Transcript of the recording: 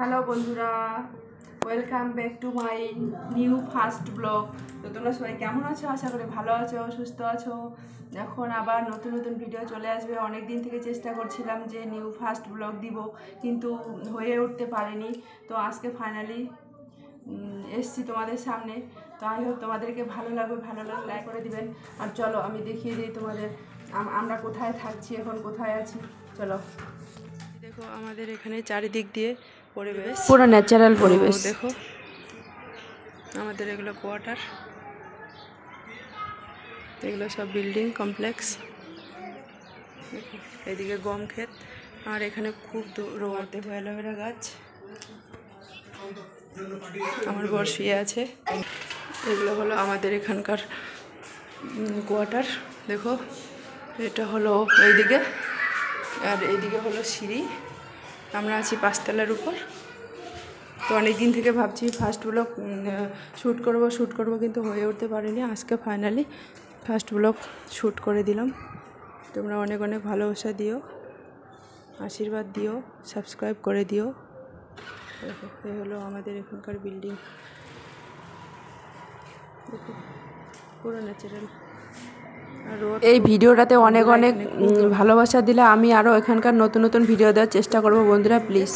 Hello বন্ধুরা, welcome back to my new first blog. তো তোমরা সবাই কেমন আছো? আশা করি ভালো আছো, সুস্থ আছো। এখন আবার নতুন নতুন ভিডিও চলে আসবে। অনেক দিন থেকে চেষ্টা করছিলাম যে নিউ ফার্স্ট ব্লগ দিব, কিন্তু হয়ে উঠতে পারিনি। তো আজকে ফাইনালি এসছি তোমাদের সামনে। তো আই হোপ তোমাদেরকে ভালো লাগবে লাইক করে দিবেন। আর চলো আমি দেখিয়ে দিই তোমাদের আমরা কোথায় থাকছি, এখন কোথায় আছি। চলো দেখো, আমাদের এখানে চারিদিক দিয়ে পরিবেশ, পুরো ন্যাচারাল পরিবেশ। দেখো আমাদের এগুলো কোয়ার্টার, এগুলো সব বিল্ডিং কমপ্লেক্স। দেখো এদিকে গম ক্ষেত, আর এখানে খুব রোদ। দেখো অ্যালোভেরা গাছ, আমার বর শুয়ে আছে। এগুলো হলো আমাদের এখানকার কোয়ার্টার। দেখো এটা হলো এইদিকে, আর এইদিকে হলো সিঁড়ি। আমরা আছি 5 তলার উপর। তো অনেক দিন থেকে ভাবছি ফার্স্ট ব্লগ শ্যুট করব, কিন্তু হয়ে উঠতে পারিনি। আজকে ফাইনালি ফার্স্ট ব্লগ শ্যুট করে দিলাম। তোমরা অনেক অনেক ভালোবাসা দিও, আশীর্বাদ দিও, সাবস্ক্রাইব করে দিও। দেখো এই হলো আমাদের এখানকার বিল্ডিং। দেখো পুরো ন্যাচারাল। এই ভিডিওটাতে অনেক অনেক ভালোবাসা দিলে আমি আরও এখানকার নতুন নতুন ভিডিও দেওয়ার চেষ্টা করব বন্ধুরা, প্লিজ।